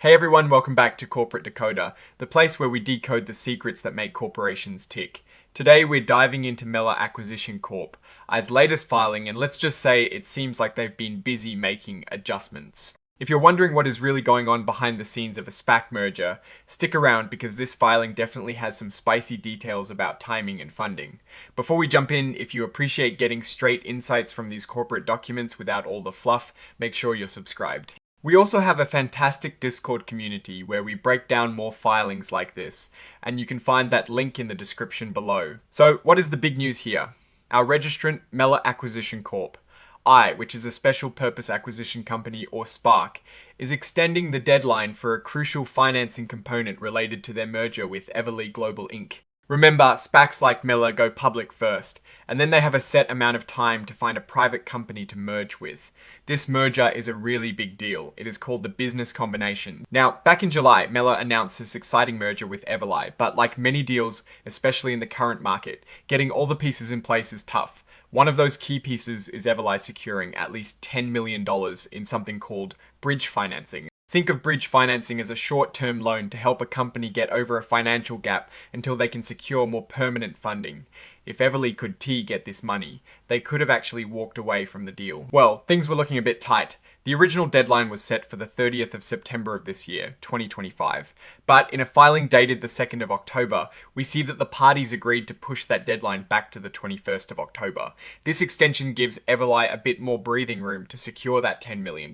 Hey everyone, welcome back to Corporate Decoder, the place where we decode the secrets that make corporations tick. Today we're diving into Melar Acquisition Corp, its latest filing, and let's just say it seems like they've been busy making adjustments. If you're wondering what is really going on behind the scenes of a SPAC merger, stick around because this filing definitely has some spicy details about timing and funding. Before we jump in, if you appreciate getting straight insights from these corporate documents without all the fluff, make sure you're subscribed. We also have a fantastic Discord community where we break down more filings like this, and you can find that link in the description below. So what is the big news here? Our registrant, Melar Acquisition Corp, which is a special purpose acquisition company or SPAC, is extending the deadline for a crucial financing component related to their merger with Everly Global Inc. Remember, SPACs like Melar go public first, and then they have a set amount of time to find a private company to merge with. This merger is a really big deal. It is called the business combination. Now, back in July, Melar announced this exciting merger with Everly, but like many deals, especially in the current market, getting all the pieces in place is tough. One of those key pieces is Everly securing at least $10 million in something called bridge financing. Think of bridge financing as a short-term loan to help a company get over a financial gap until they can secure more permanent funding. If Everly could get this money, they could have actually walked away from the deal. Well, things were looking a bit tight. The original deadline was set for the 30th of September of this year, 2025. But in a filing dated the 2nd of October, we see that the parties agreed to push that deadline back to the 21st of October. This extension gives Everly a bit more breathing room to secure that $10 million.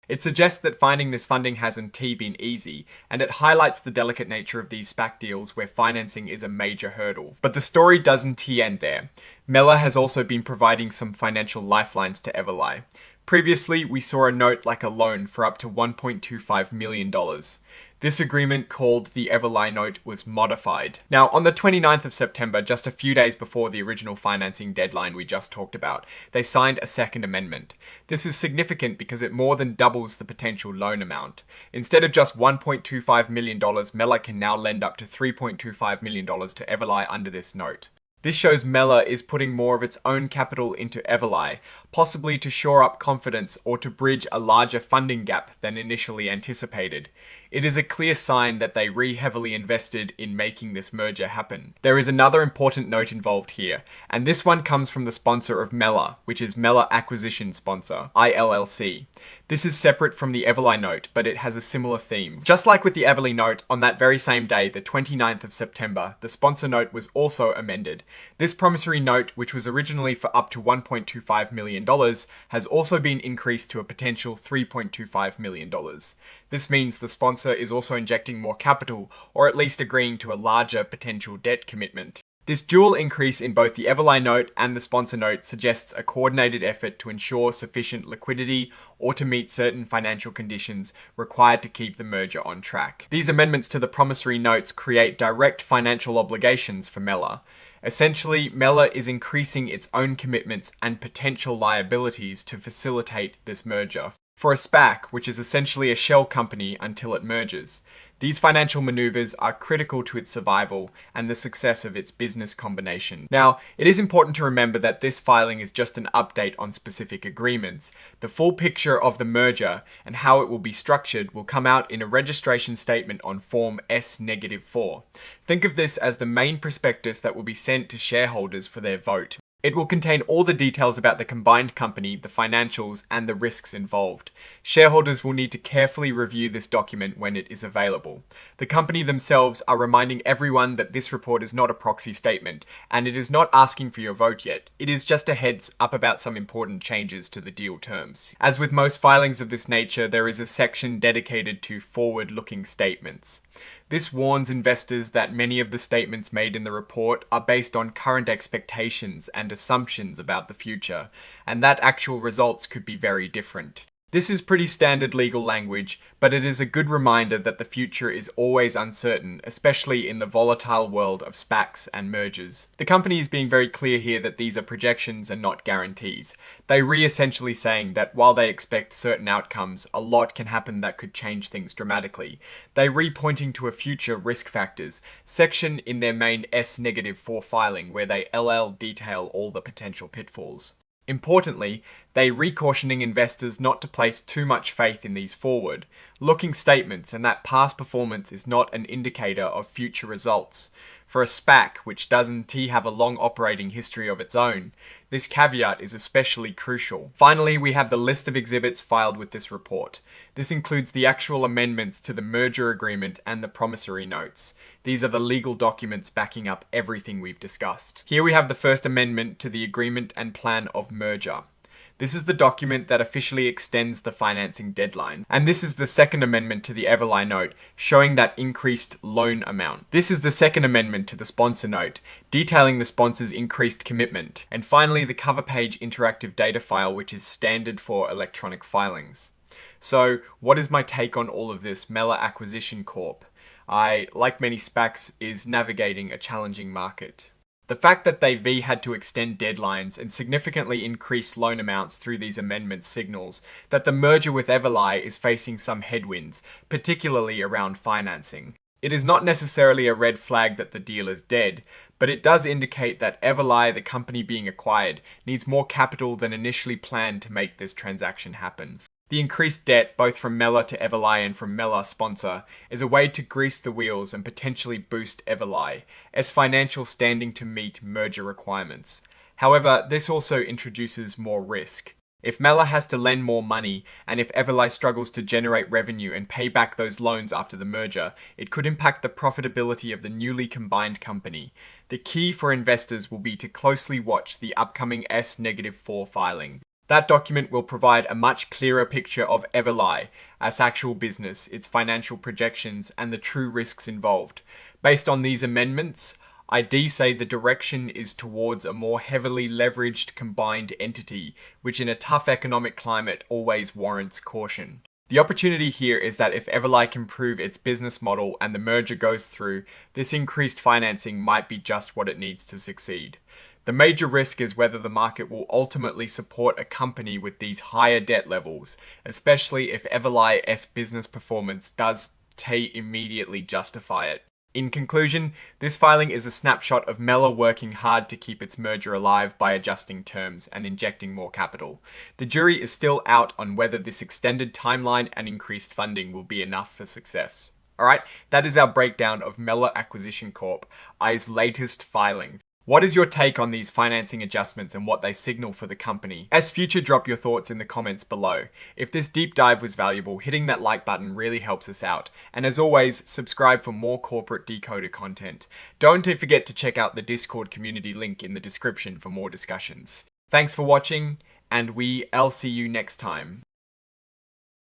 It suggests that finding this funding hasn't been easy, and it highlights the delicate nature of these SPAC deals where financing is a major hurdle. But the story doesn't end there. Melar has also been providing some financial lifelines to Everly. Previously, we saw a note like a loan for up to $1.25 million. This agreement, called the Everly note, was modified. Now, on the 29th of September, just a few days before the original financing deadline we just talked about, they signed a second amendment. This is significant because it more than doubles the potential loan amount. Instead of just $1.25 million, Melar can now lend up to $3.25 million to Everly under this note. This shows Melar is putting more of its own capital into Everly, possibly to shore up confidence or to bridge a larger funding gap than initially anticipated. It is a clear sign that they heavily invested in making this merger happen. There is another important note involved here, and this one comes from the sponsor of Melar, which is Melar Acquisition Sponsor, ILLC. This is separate from the Everly note, but it has a similar theme. Just like with the Everly note, on that very same day, the 29th of September, the sponsor note was also amended. This promissory note, which was originally for up to $1.25 million, has also been increased to a potential $3.25 million. This means the sponsor is also injecting more capital, or at least agreeing to a larger potential debt commitment. This dual increase in both the Everly note and the sponsor note suggests a coordinated effort to ensure sufficient liquidity or to meet certain financial conditions required to keep the merger on track. These amendments to the promissory notes create direct financial obligations for Melar. Essentially, Melar is increasing its own commitments and potential liabilities to facilitate this merger. For a SPAC, which is essentially a shell company until it merges, these financial maneuvers are critical to its survival and the success of its business combination. Now, it is important to remember that this filing is just an update on specific agreements. The full picture of the merger and how it will be structured will come out in a registration statement on Form S-4. Think of this as the main prospectus that will be sent to shareholders for their vote. It will contain all the details about the combined company, the financials, and the risks involved. Shareholders will need to carefully review this document when it is available. The company themselves are reminding everyone that this report is not a proxy statement, and it is not asking for your vote yet. It is just a heads up about some important changes to the deal terms. As with most filings of this nature, there is a section dedicated to forward-looking statements. This warns investors that many of the statements made in the report are based on current expectations and assumptions about the future, and that actual results could be very different. This is pretty standard legal language, but it is a good reminder that the future is always uncertain, especially in the volatile world of SPACs and mergers. The company is being very clear here that these are projections and not guarantees. They essentially saying that while they expect certain outcomes, a lot can happen that could change things dramatically. They pointing to a future risk factors section in their main S-4 filing where they detail all the potential pitfalls. Importantly, They re-cautioning investors not to place too much faith in these forward-looking statements and that past performance is not an indicator of future results. For a SPAC, which doesn't have a long operating history of its own, this caveat is especially crucial. Finally, we have the list of exhibits filed with this report. This includes the actual amendments to the merger agreement and the promissory notes. These are the legal documents backing up everything we've discussed. Here we have the first amendment to the agreement and plan of merger. This is the document that officially extends the financing deadline. And this is the second amendment to the Everlie note, showing that increased loan amount. This is the second amendment to the sponsor note, detailing the sponsor's increased commitment. And finally, the cover page interactive data file, which is standard for electronic filings. So, what is my take on all of this? Melar Acquisition Corp. I, like many SPACs, is navigating a challenging market. The fact that they've had to extend deadlines and significantly increase loan amounts through these amendments signals that the merger with Everlie is facing some headwinds, particularly around financing. It is not necessarily a red flag that the deal is dead, but it does indicate that Everlie, the company being acquired, needs more capital than initially planned to make this transaction happen. The increased debt, both from Melar to Everlie and from Melar sponsor, is a way to grease the wheels and potentially boost Everlie as financial standing to meet merger requirements. However, this also introduces more risk. If Melar has to lend more money, and if Everlie struggles to generate revenue and pay back those loans after the merger, it could impact the profitability of the newly combined company. The key for investors will be to closely watch the upcoming S-4 filing. That document will provide a much clearer picture of Everlie, its actual business, its financial projections, and the true risks involved. Based on these amendments, I say the direction is towards a more heavily leveraged combined entity, which in a tough economic climate always warrants caution. The opportunity here is that if Everlie can prove its business model and the merger goes through, this increased financing might be just what it needs to succeed. The major risk is whether the market will ultimately support a company with these higher debt levels, especially if Everlie's business performance does immediately justify it. In conclusion, this filing is a snapshot of Melar working hard to keep its merger alive by adjusting terms and injecting more capital. The jury is still out on whether this extended timeline and increased funding will be enough for success. Alright, that is our breakdown of Melar Acquisition Corp's latest filing. What is your take on these financing adjustments and what they signal for the company? As future, drop your thoughts in the comments below. If this deep dive was valuable, hitting that like button really helps us out. And as always, subscribe for more corporate decoder content. Don't forget to check out the Discord community link in the description for more discussions. Thanks for watching, and I'll see you next time.